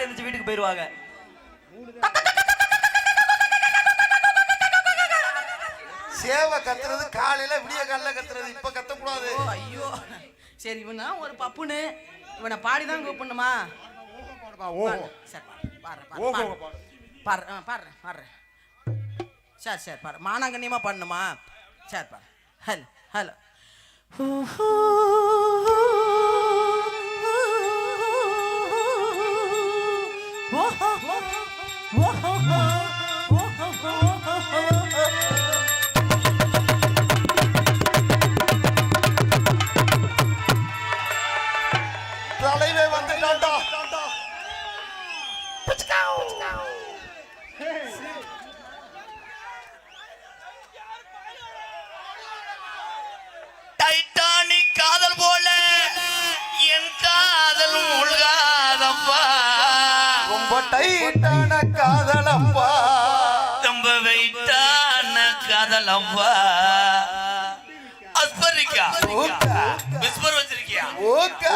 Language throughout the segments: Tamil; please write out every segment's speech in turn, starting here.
எல்லாரும் எந்திரிச்சு வீட்டுக்கு போயிருவாங்க. சேவை கத்துறது காலையில விடிய காலையில கத்துறது, இப்ப கத்தக்கூடாது. ஐயோ சரி, இவனா ஒரு பப்புனு இவனை பாடிதான் கூப்பிடணுமா? பாடுறேன். சரி பாரு, மானாங்கண்ணியமா பண்ணணுமா? சரி பாரு. ஹலோ ஹலோ தலைவே வந்துட்டான்டா. டைட்டானிக் காதல் போல என் காதல் மூழ்காதப்பா, ரொம்ப டைட்டான காதலப்பா, ரொம்ப வெயிட்டான காதலப்பா. அஸ்பரிக்கா விஸ்பர் வச்சிருக்கியா? ஓகே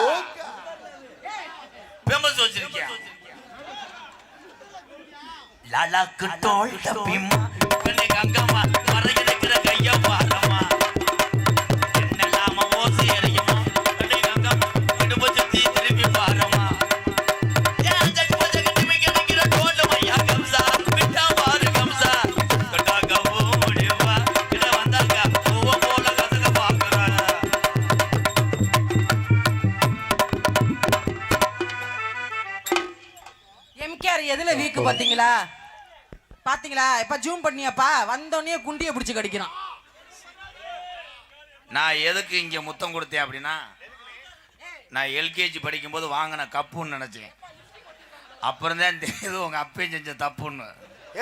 ஃபேமஸ் வச்சிருக்கியா? லாலாக்கு தோள் தப்பிமா கண்ணே கங்கம்மா மறைகிற கையா பாரம்மா என்னலாம ஓசி எறியுமா கண்ணே கங்கம்மா இடுப்பு சுத்தி திருப்பி பாரம்மா ஏன் ஜக் பஜ கட்டி கிடைக்கிற தோள் மையா கம்சா விட்டா பாரு கம்சா கட்டாக ஓடிவா இத வந்தாங்க பூவ போல கசக பாக்குறாங்க. எம்கேஆர் எதுல வீக்கு பாத்தீங்களா? இப்ப ஜூம் பண்ணியாப்பா, வந்தோடனே குண்டிய பிடிச்சு கடிக்கிறான். நான் எதுக்கு இங்க முத்தம் கொடுத்தேன் அப்படின்னா, நான் எல்கேஜி படிக்கும்போது வாங்கின கப்புன்னு நினைச்சேன். அப்புறம் தான் தெரியுது உங்க அப்பே செஞ்ச தப்புன்னு.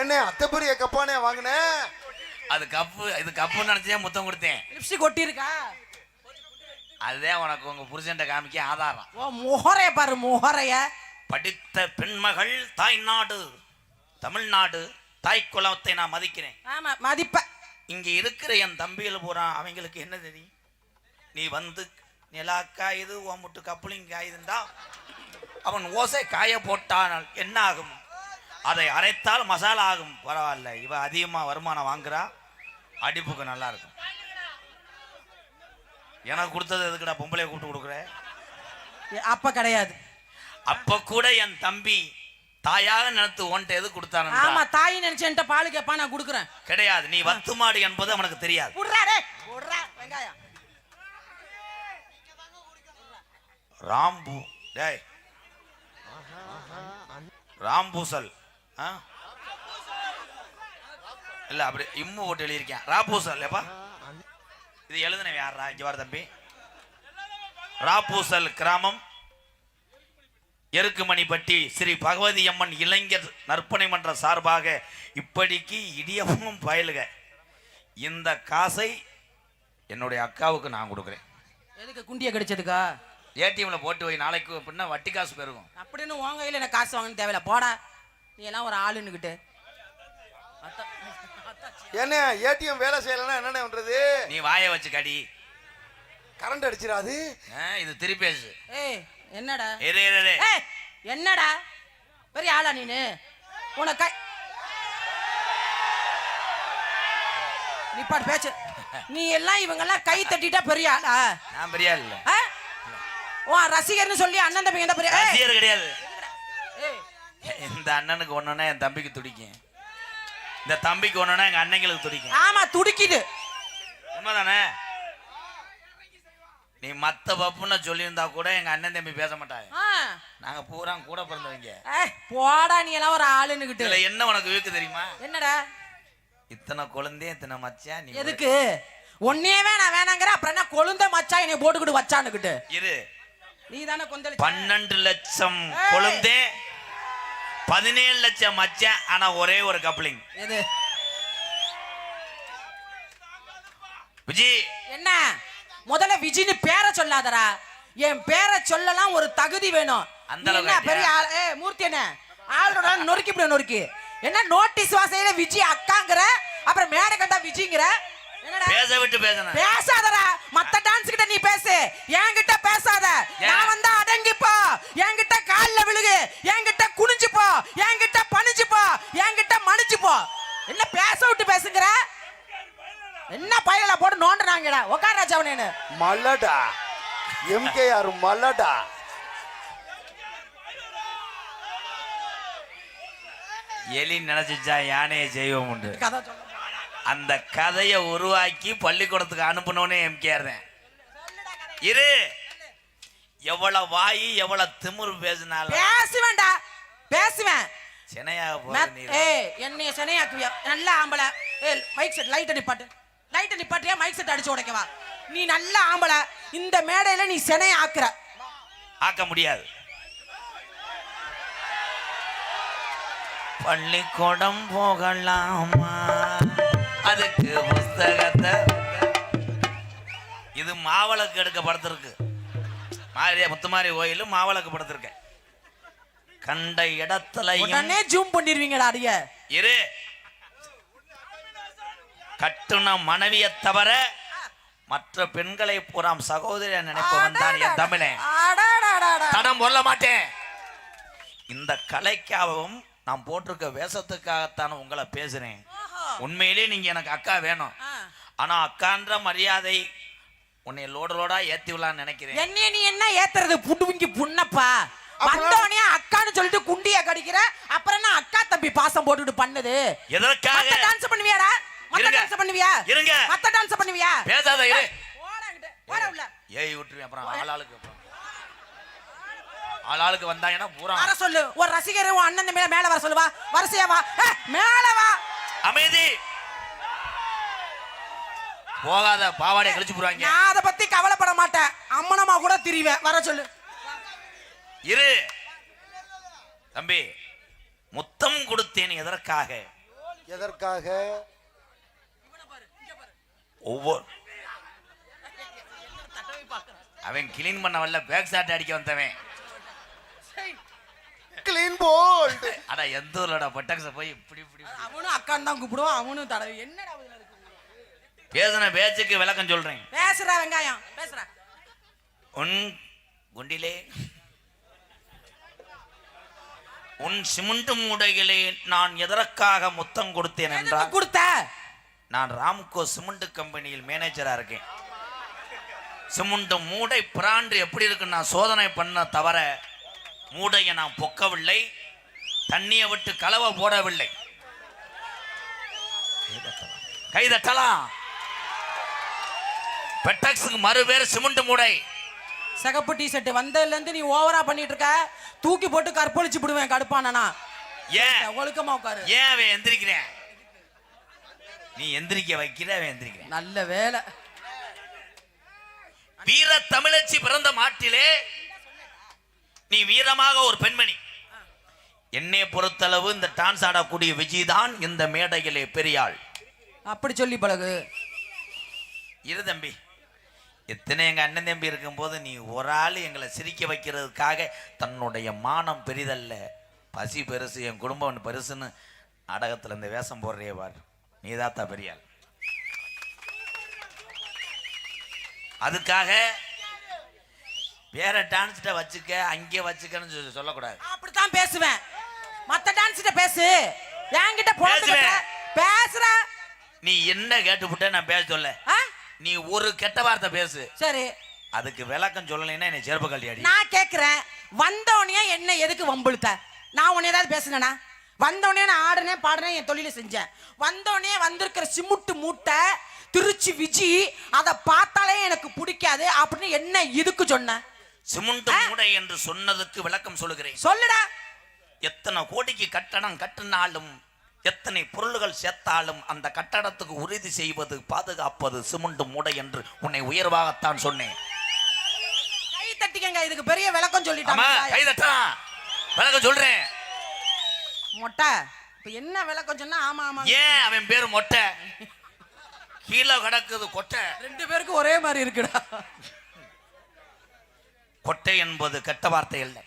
என்ன அத்தை பெரிய கப்பானே வாங்கினேன்? அது கப்பு, இது கப்புன்னு நினைச்சே முத்தம் கொடுத்தேன். லிப்ஸ்டிக் கொட்டிருக்கா? அதுதான் உனக்கு உங்க புருஷன்ட்ட காமிக்க ஆதாரம். ஓ முகரைய பாரு, முகரைய. படித்த பெண்மகள் தாய்நாடு தமிழ்நாடு, தாய் குலத்தை நான் மதிக்கிறேன். ஆமா மதிப்ப. இங்க இருக்கிற என் தம்பிகள் பூரா அவங்களுக்கு என்ன தெரியும்? நீ வந்து நிலாக்கா இது ஓமுட்டு கப்புளிங் காயுதுண்டா, அவன் ஓசை காய போட்டானால் என்ன ஆகும்? அதை அரைத்தால் மசாலா ஆகும். பரவாயில்ல, இவ அதிகமா வருமானம் வாங்குறா, அடிப்புக்கு நல்லா இருக்கும். எனக்கு கொடுத்தது எதுக்குடா பொம்பளைய கூப்பிட்டு கொடுக்குற? அப்ப கிடையாது. அப்ப கூட என் தம்பி தாயாக நினைத்து ஒன்றை எது கொடுத்தான? ஆமா, தாய் நினைச்சேன்ட்ட பால் கேப்பா, நான் கொடுக்குறேன். கிடையாது, நீ வத்து மாடு என்பது அவனுக்கு தெரியாது. வெங்காயம் ராம்பு டேய் ராம்பூசல் இல்ல, அப்படி இம்மு போட்டு எழுதியிருக்கேன். ராபூசல் எப்பா இது எழுதுன யாரா? இங்க வர தம்பி. ராபூசல் கிராமம், எருக்குமணிப்பட்டி ஸ்ரீ பகவதி அம்மன் இளைஞர் நற்பணி மன்ற சார்பாக இப்படிக்கு இடியமும் பயலுக. இந்த காசை என்னுடைய அக்காவுக்கு நான் கொடுக்குறேன். எதுக்கு? குண்டிய கடிச்சதுக்கா? ஏடிஎம்ல போட்டு வை, நாளைக்கு பின்ன வட்டி காசு பெருகும். அப்படின்னு உன் கையில எனக்கு காசு வாங்கணும் தேவையில்ல, போடா. நீ எல்லாம் ஒரு ஆளுன்னுகிட்டு. என்ன ஏடிஎம் வேலை செய்யலன்னா என்னென்ன பண்றது? நீ வாயை வச்சு கடி, கரண்ட் அடிச்சிடாது. இது திருப்பேசு. ஏய் என்னடா? என்னடா பெரிய ஆளா நீனு? உனக்கு நிப்பாடு பேச்சு. நீ எல்லாம் இவங்க எல்லாம் கை தட்டிட்டா பெரிய ஆளா? நான் பெரிய ஆள் இல்ல. உன் ரசிகர்னு சொல்லி அண்ணன் தம்பி எந்த பெரிய ரசிகர் கிடையாது. இந்த அண்ணனுக்கு ஒண்ணுன்னா என் தம்பிக்கு துடிக்கும், இந்த தம்பிக்கு ஒண்ணுன்னா எங்க அண்ணங்களுக்கு துடிக்கும். ஆமா துடிக்குது. உண்மைதானே? நீ மத்த பப்புன்னு சொல்லியிருந்தா கூட எங்க அண்ணன் தம்பி பேச மாட்டாங்க. நாங்க பூரா கூட பிறந்தவங்க. போடா, நீ எல்லாம் ஒரு ஆளுன்னுகிட்டு. இதுல என்ன உனக்கு வீக்கு தெரியுமா? என்னடா? இத்தனை குழந்தை இத்தனை மச்சான். நீ எதுக்கு ஒன்னே வேணாங்கிற? அப்புறம் என்ன கொழுந்த மச்சா என்னை போட்டுக்கிட்டு வச்சானுக்கிட்டு இரு. நீ தானே கொந்தளி. 12 லட்சம் கொழுந்தே, 17 லட்சம் மச்சான். ஆனா ஒரே ஒரு கப்ளிங். எது? விஜி. என்ன முதல்ல விஜின்னு பேரை சொல்லாதரா. என் பேரை சொல்லலாம் ஒரு தகுதி வேணும். என்ன பெரிய மூர்த்தி என்ன ஆளோட நொறுக்கி என்ன நோட்டீஸ் வாசையில விஜி அக்காங்கிற, அப்புறம் மேடை கண்டா விஜிங்கிற. என்னடா பேச விட்டு பேசணும்? பேசாதடா. மத்த டான்ஸ் கிட்ட நீ பேசு, என்கிட்ட பேசாத. நான் வந்தா அடங்கிப்போ, என்கிட்ட கால்ல விழுகு, என்கிட்ட குனிஞ்சு ராஜாவனேன்னு மலடா எம்கேஆர் மலடா. எலி நினைச்சிச்சா யானையை செய்வோம் உண்டு. கதை சொல்ல அந்த கதையை உருவாக்கி பள்ளிக்கூடத்துக்கு அனுப்பினோன்னே எம்கேஆர் தான். இரு, எவ்வளவு வாயி எவ்வளவு திமிரு பேசினாலும் பேசுவேன்டா, பேசுவேன். சினையாக போற நீ. ஏய், என்னைய சினையாக்குவியா? நல்ல ஆம்பளை. ஏய், மைக் செட் லைட்டை நிப்பாட்டு. லைட்டை நிப்பாட்டியா மைக் செட் அடிச்சு உடைக்கவா? நீ நல்ல ஆம்பளை. இந்த மேடையில நீ சினைய ஆக்குற. ஆக்க முடியாது. பள்ளிக்கூடம் போகலாமா, அதுக்கு புஸ்தகத்தை. இது மாவளக்கு எடுக்க படுத்திருக்கு. மாரியா முத்துமாரி கோயிலும் மாவளக்கு படுத்திருக்கேன். கண்ட இடத்துல உடனே ஜூம் பண்ணிடுவீங்களா? அடிய இரு, கட்டுன மனைவியை தவிர மற்ற பெண்களை பூராம் சகோதரிய நினைப்பவன் தான் என் தமிழே. தடம் சொல்ல மாட்டேன். இந்த கலைக்காகவும் நான் போட்டிருக்க வேஷத்துக்காகத்தான் உங்களை பேசுறேன். உண்மையிலே நீங்க எனக்கு அக்கா வேணும். ஆனா அக்கான்ற மரியாதை உன்னை லோடா ஏத்தி விடலான்னு நினைக்கிறேன். என்ன நீ என்ன ஏத்துறது? புடுங்கி புண்ணப்பா வந்தோனே அக்கான்னு சொல்லிட்டு குண்டியா கடிக்கிற. அப்புறம் என்ன அக்கா தம்பி பாசம் போட்டுட்டு பண்ணது? எதற்காக டான்ஸ் பண்ணுவியாடா? மத்த டான்ஸ் பண்ணுவியா? இருங்க, மத்த டான்ஸ் பண்ணுவியா? பேசாத இரு. ஓடாங்கடா, ஓட உள்ள. ஏய் விட்டுருவேன். அப்புறம் ஆளாளுக்கு வந்தாங்கன்னா பூரா வர சொல்லு. ஒரு ரசிகர் உன் அண்ணன் மேல வர சொல்லுவா. வரிசையா வா, மேல வா. அமைதி. போகாத, பாவாடை கழிச்சு போடுவாங்க. நான் அத பத்தி கவலைப்பட மாட்டேன். அம்மனமா கூட திரிவேன். வர சொல்லு. இரு தம்பி, முத்தம் கொடுத்தேன் எதற்காக? எதற்காக? ஒவ்வொரு அவன் கிளீன் பண்ண வரல, பேக் ஷாட் அடிக்க வந்தவன். Clean bolt. அட எந்த ஊர்லடா பட்டாக்ஸ போய் இப்படி இப்படி. அவனும் அக்கான்னு தான் கூப்பிடுவான். அவனும் தடவை. என்னடா பேசுன பேச்சுக்கு விளக்கம் சொல்றேன். பேசுறா வெங்காயம், பேசுறா. உன் குண்டிலே உன் சிமெண்ட் மூடைகளே நான் எதற்காக முத்தம் கொடுத்தேன் என்றால், கொடுத்த நான் ராம்கோ சிமெண்ட் கம்பெனியில் மேனேஜரா இருக்கேன். சிமெண்ட் மூடை பிராண்டு எப்படி இருக்கு நான் சோதனை பண்ண தவிர மூடையை நான் பொக்கவில்லை, தண்ணியை விட்டு கலவை போடவில்லை. கைதட்டலாம். பெட்டக்ஸுக்கு மறு பேர் சிமெண்ட் மூடை. சகப்பு டி ஷர்ட் வந்ததுல இருந்து நீ ஓவரா பண்ணிட்டு இருக்க. தூக்கி போட்டு கற்பழிச்சு விடுவேன் கடுப்பானா. ஏன் ஒழுக்கமா உட்காரு. ஏன் அவன் எந்திரிக்கிறேன்? நீ எந்திரிக்க வைக்கிற, அவன் எந்திரிக்கிறேன். நல்ல வேலை. வீர தமிழச்சி பிறந்த மாட்டிலே நீ வீரமாக ஒரு பெண்மணி. என்னை பொறுத்தளவு இந்த டான்ஸ் ஆடக்கூடிய விஜய் தான் இந்த மேடையிலே பெரியாள். அப்படி சொல்லி பழகு. இரு தம்பி, எத்தனை எங்க அண்ணன் தம்பி இருக்கும்போது நீ ஒரு ஆள் எங்களை சிரிக்க வைக்கிறதுக்காக தன்னுடைய மானம் பெரிதல்ல, பசி பெருசு, என் குடும்பம் பெருசுன்னு நாடகத்தில் இந்த வேஷம் போடுறே பார். நீதாத்தா பெரியாள். அதுக்காக வேற டான்ஸ்ட வச்சுக்க, அங்கே வச்சுக்கன்னு சொல்லக்கூடாது. அப்படித்தான் பேசுவேன். மத்த டான்ஸ்ட பேசு. என்கிட்ட பேசுற. நீ என்ன கேட்டுப்புட்ட நான் பேச சொல்ல. நீ ஒரு கெட்ட வார்த்தை பேசு. சரி, அதுக்கு விளக்கம் சொல்லலைன்னா என்னை செருப்பு கழட்டி அடி. நான் கேட்கிறேன், வந்தோடனே என்ன எதுக்கு வம்புழுத்த? நான் உன்னை ஏதாவது பேசுனேனா? வந்தோடனே நான் ஆடுனேன் பாடுனேன், என் தொழிலை செஞ்சேன். வந்தோடனே வந்திருக்கிற சிமுட்டு மூட்டை திருச்சி விஜி, அதை பார்த்தாலே எனக்கு பிடிக்காது அப்படின்னு என்ன இதுக்கு சொன்ன? சிமெண்ட் மூடை என்று சொன்னதுக்கு விளக்கம் சொல்லுகிறேன். சொல்லுடா. எத்தனை கோடிக்கு கட்டணம் கட்டினாலும், எத்தனை பொருள்கள் சேர்த்தாலும் அந்த கட்டடத்துக்கு உறுதி செய்வது, பாதுகாப்பது சிமெண்ட் மூடை என்று உன்னை உயர்வாகத்தான் சொன்னேன். கை தட்டிக்கங்க, இதுக்கு பெரிய விளக்கம் சொல்லிட்டாங்க. கை தட்டா விளக்கம் சொல்றேன். மொட்டை இப்ப என்ன விளக்கம் சொன்னா? ஆமா ஆமா. ஏன் அவன் பேரு மொட்டை? கீழே கிடக்குது கொட்டை. ரெண்டு பேருக்கு ஒரே மாதிரி இருக்குடா. கொட்டை என்பது கெட்ட வார்த்தை இல்லை.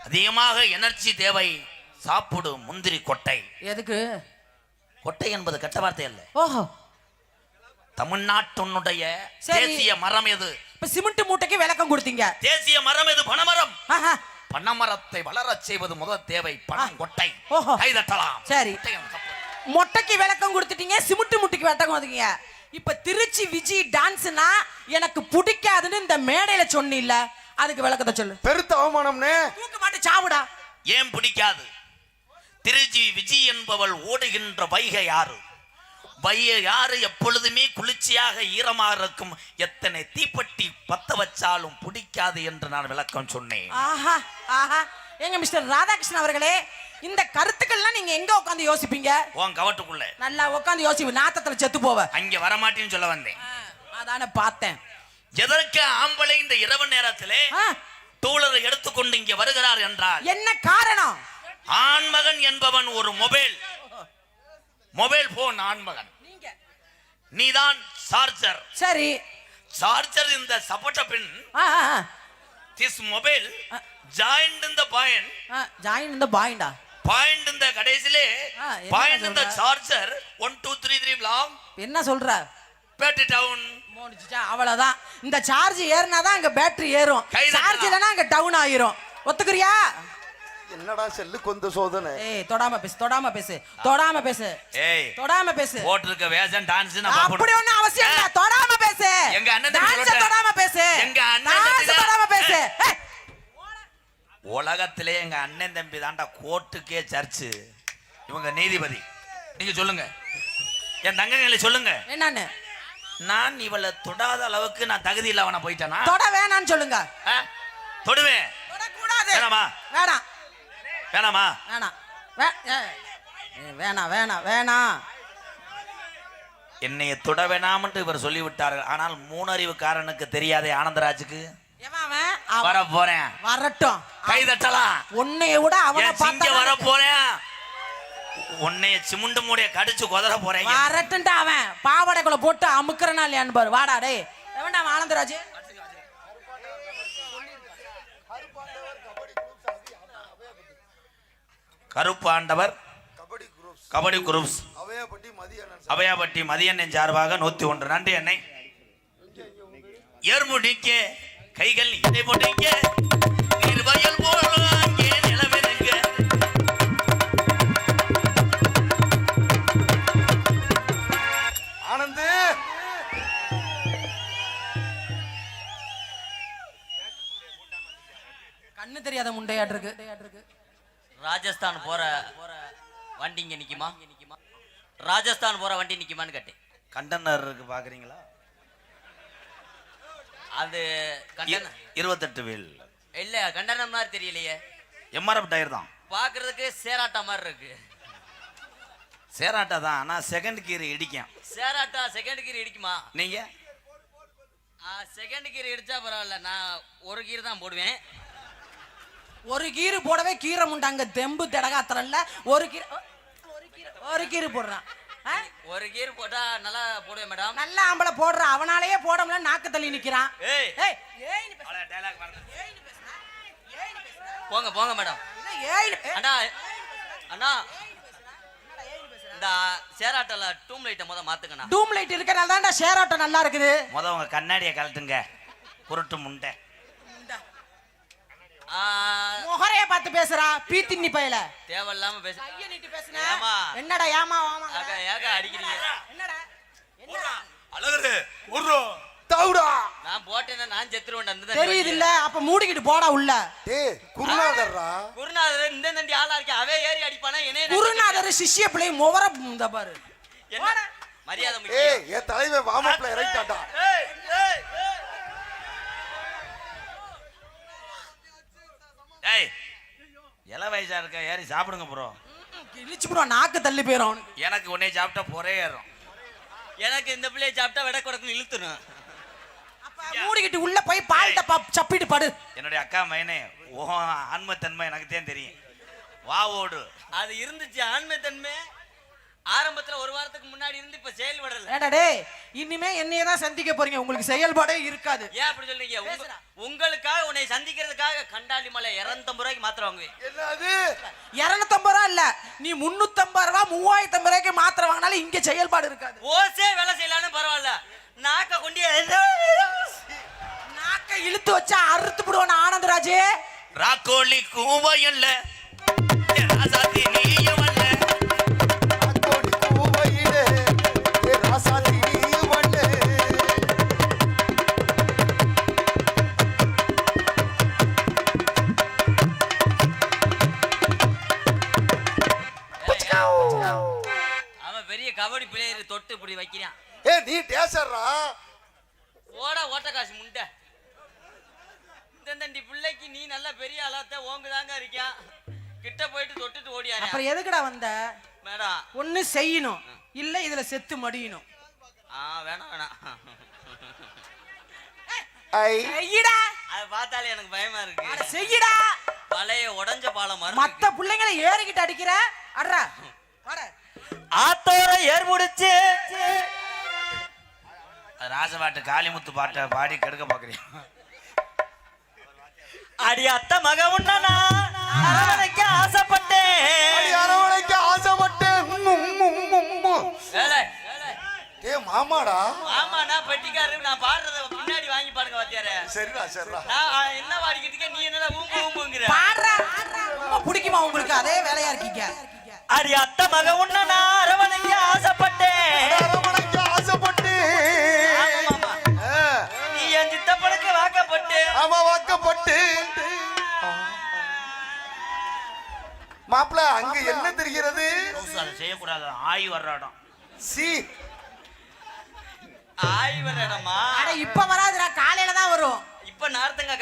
அதிகமாக எனர்ஜி தேவை, சாப்பிடு முந்திரி கொட்டை. எதுக்கு? கொட்டை என்பது கெட்ட வார்த்தை அல்ல. ஓஹோ. தமிழ்நாட்டுடைய தேசிய மரம் எது? இப்ப சிமெண்ட் மூட்டைக்கு விளக்கம் கொடுத்தீங்க. தேசிய மரம் எது? பனைமரம். ஆஹா. பனைமரத்தை வளரச் செய்வது முதல் தேவை பனம் கொட்டை. ஓஹோ. கை தட்டலாம். சரி, மொட்டைக்கு விளக்கம் கொடுத்துட்டீங்க, சிமெண்ட் மூட்டைக்கு விளக்கம் கொடுத்தீங்க. இப்ப திருச்சி விஜி டான்ஸ்னா எனக்கு பிடிக்காதுன்னு இந்த மேடையில சொன்னில்ல, அதுக்கு விளக்கத்தை சொல்லு. பெருத்த அவமானம்னே. தூக்க மாட்டு சாவுடா. ஏன் பிடிக்காது? திருச்சி விஜி என்பவள் ஓடுகின்ற வைகை யாரு? வைகை யாரு எப்பொழுதுமே குளிர்ச்சியாக ஈரமாக இருக்கும். எத்தனை தீப்பெட்டி பத்த வச்சாலும் பிடிக்காது என்று நான் விளக்கம் சொன்னேன். ஆஹா ஆஹா. எங்க மிஸ்டர் ராதாகிருஷ்ணன் அவர்களே, இந்த கருத்துக்கள்லாம் நீங்க எங்க உட்கார்ந்து யோசிப்பீங்க? உன் கவட்டுக்குள்ள நல்லா உட்கார்ந்து யோசிப்பீங்க, நாத்தத்துல செத்து போவ. அங்க வரமாட்டேன்னு சொல்ல வந்தேன். அதானே பார்த்தேன். எதற்கு ஆம்பளை இந்த இரவு நேரத்திலே டூலரை எடுத்துக்கொண்டு இங்க வருகிறார் என்றால் என்ன காரணம்? ஆண்மகன் என்பவன் ஒரு மொபைல் போன் ஆண்மகன். நீதான் சார்ஜர். சரி, சார்ஜர் இந்த சப்போட்ட பின். திஸ் மொபைல் ஜாயிண்ட் இந்த பாயிண்ட். ஜாயின் இந்த பாயிண்டா? பாயிண்ட் இந்த கடைசிலே பாயிண்ட் இந்த சார்ஜர் 1 2 3 3 லாங். என்ன சொல்ற? Battery down. மோனிச்சா அவ்வளவுதான். இந்த சார்ஜ் ஏறினாதான் அங்க பேட்டரி ஏறும், சார்ஜ் இல்லனா அங்க டவுன் ஆயிரும். ஒத்துக்குறியா? என்னடா செல்லு கொந்த சோதனை. ஏய் தொடாம பேசு, தொடாம பேசு, தொடாம பேசு. ஏய் தொடாம பேசு. போட்டுருக்க வேஷம் டான்ஸ் நான் பாப்போம். அப்படி ஒண்ணு அவசியம் இல்ல. தொடாம பேசு. எங்க அண்ணன் தம்பி டான்ஸ் தொடாம பேசு. எங்க அண்ணன் தம்பி தொடாம பேசு. உலகத்திலே எங்க அண்ணன் தம்பி தான்டா கோர்ட்டுக்கே சர்ச்சு. இவங்க நீதிபதி. நீங்க சொல்லுங்க, என் தங்கங்களை சொல்லுங்க. என்னன்னு? நான் இவளை தொடாத அளவுக்கு நான் தகுதி இல்லவனா போயிட்டேனா? தொட வேணான்னு சொல்லுங்க. தொடுவேன். தொடக்கூடாது. வேணாமா? வேணாம். வேணாமா? வேணாம். வேணாம் வேணாம் வேணாம். என்னைய தொட வேணாம்னு இவர் சொல்லிவிட்டார்கள். ஆனால் மூணறிவுக்காரனுக்கு தெரியாதே ஆனந்தராஜுக்கு. வர போறேன். வரட்டும். கை தட்டலாம். உன்னைய விட அவனை பார்த்தா வர போறேன். உன்னைய சிமுண்டு மூடைய கடிச்சு கொதற போறேன். வரட்டும்டா. அவன் பாவாடைக்குள்ள போட்டு அமுக்குறனா இல்லையான்னு பாரு. வாடா டேய். எவன்டா ஆனந்தராஜ்? கருப்பாண்டவர் கபடி குரூப்ஸ் அவையாபட்டி மதியண்ணன் சார்பாக 101. நன்றி அன்னை. ஏர்முடிக்க கைகள் இதை முடிக்க நீர்வயல் போல அங்கே நிலவிருங்க. ஆனந்து கண்ணு தெரியாத முண்டையாட்டிருக்கு. ராஜஸ்தான் போற வண்டி இங்க நிக்குமா? ராஜஸ்தான் போற வண்டி நிக்குமான்னு கேட்டேன். கண்டனர் இருக்கு பாக்குறீங்களா? அது 28 வீல் இல்ல, கண்டனர் மாதிரி தெரியலையே. எம்ஆர்எஃப் டயர் தான். பாக்குறதுக்கு சேராட்டா மாதிரி இருக்கு. சேராட்டா தான், ஆனா செகண்ட் கீர் இடிக்கும். சேராட்டா செகண்ட் கீர் இடிக்குமா? நீங்க செகண்ட் கீர் இடிச்சா பரவாயில்ல, நான் ஒரு கீர் தான் போடுவேன். ஒரு கீரு போடவே கீரை முண்டாங்க தெம்பு திடகாத்திரல்ல. ஒரு கீரு போடுறான். ஒரு கீர் போட்டா நல்லா போடுவேன் மேடம். நல்ல ஆம்பளை போடுற அவனாலேயே போட முடியல, நாக்கு தள்ளி நிக்கிறான். போங்க போங்க மேடம். அண்ணா அண்ணா இந்த சேராட்டோல டூம் லைட்டை மாத்துக்கண்ணா. டூம் லைட் இருக்கனால தான்டா ஷேர் ஆட்டோ நல்லா இருக்குது. உங்க கண்ணாடியை கழட்டுங்க குருட்டு முண்டை. முகரைய பார்த்து பேசுறா பீத்தின்னி பயல. தேவையில்லாம பேச. ஐயா நீட்டு பேசுன. என்னடா ஏமா வாமா. ஏக அடிக்கிறீங்க. என்னடா? என்ன? அழகுரு ஓடுறோ. தவுடா. நான் போட்டேன்னா நான் செத்துருவேன். அந்த தெரியுது இல்ல? அப்ப மூடிக்கிட்டு போடா உள்ள. டேய் குருநாதர்ரா. குருநாதர் இந்த நண்டி ஆளா இருக்கே, அவவே ஏறி அடிப்பானா என்னைய? குருநாதர் சிஷ்ய பிள்ளை முவர இந்த பாரு. என்ன மரியாதை முக்கியம். ஏய் என் தலைவன் வாமப்ல இறங்கிட்டாடா. ஏய் இள வயசா இருக்க ஏறி சாப்பிடுங்க ப்ரோ. இழிச்சு ப்ரோ நாக்கு தள்ளி போயிரும் அவனுக்கு. எனக்கு உன்னை சாப்பிட்டா பொறே ஏறும். எனக்கு இந்த பிள்ளைய சாப்பிட்டா விட கொடுக்கணும் இழுத்துரும். அப்ப மூடிக்கிட்டு உள்ள போய் பால் டப்பா சப்பிட்டு படு. என்னுடைய அக்கா மைனே ஆன்மத்தன்மை எனக்கு தான் தெரியும். வா ஓடு. அது இருந்துச்சு ஆன்மத்தன்மை. ஆரம்பத்துல ஒரு வாரத்துக்கு முன்னாடி இருந்து இப்ப செயல்படல. ஏடா டேய் இனிமே என்னைய தான் சந்திக்க போறீங்க, உங்களுக்கு செயல்பாடே இருக்காது. ஏன் அப்படி சொல்றீங்க? உங்களுக்காக உன்னை சந்திக்கிறதுக்காக கண்டாலி மலை 250 ரூபாய்க்கு மாத்திரை வாங்குவேன். என்னது 250 ரூபா இல்ல, நீ 350 ரூபா 3050 ரூபாய்க்கு மாத்திரை வாங்கினாலும் இங்க செயல்பாடு இருக்காது. ஓசே வேலை செய்யலான்னு பரவாயில்ல, நாக்க கொண்டு நாக்க இழுத்து வச்சா அறுத்து விடுவான ஆனந்தராஜே. ராக்கோலி கூவையல்ல ராசாத்தி நீயும் அல்ல. ராக்கோலி கூவையிலே ராசாத்தி நீயும் அல்ல. தொட்டு இப்படி வைக்கிறான். ஏ நீ டேசர்ரா. ஓட ஓட்ட காசு முண்டை. இந்த பிள்ளைக்கு நீ நல்ல பெரிய ஆளாத்த ஓங்குதாங்க இருக்கியா. கிட்ட போயிட்டு தொட்டுட்டு ஓடியாரு. அப்புறம் எதுக்குடா வந்த? மேடம் ஒண்ணு செய்யணும், இல்ல இதுல செத்து மடியணும். வேணாம் வேணாம். செய்யடா. அதை பார்த்தாலே எனக்கு பயமா இருக்கு. அட செய்யடா. பழைய உடைஞ்ச பாலம் மாதிரி. மத்த பிள்ளைங்களை ஏறிக்கிட்டு அடிக்கிற. அட்ரா வாட. ஆத்தோர ஏர் முடிச்சு ராசபாட்டு காளிமுத்து பாட்டை பாடி கெடுக்க பாக்குறீங்க. அடி அத்த மக உண்ணனா அரவணைக்க ஆசைப்பட்டேன். அரவணைக்க ஆசைப்பட்டேன். ஏ மாமாடா. ஆமாண்ணா பெட்டிக்காரரு. நான் பாடுறத பின்னாடி வாங்கி பாடுங்க வாத்தியாரே. சரிடா சரிடா. நான் என்ன பாடிக்கிட்டு இருக்கேன், நீ என்னடா ஊம்பு ஊம்புங்கிற. பாடுறா. ரொம்ப பிடிக்குமா உங்களுக்கு? அதே வேலையா இருக்கீங்க. அடி அத்த மக உண்ணனா அரவணைக்க ஆசைப்பட்டேன். அரவணைக்க ஆசைப்பட்டு நீ என் சித்தப்பனுக்கு வாக்கப்பட்டு. ஆமா வாக்கப்பட்டு. மாப்பிள அங்க என்ன தெரிகிறது? அதை செய்யக்கூடாது. ஆய் வர்ற இடம். சி ஆய் வர இடமா? அட இப்ப வராதுடா, காலையில தான் வரும். இப்ப நார்த்தங்க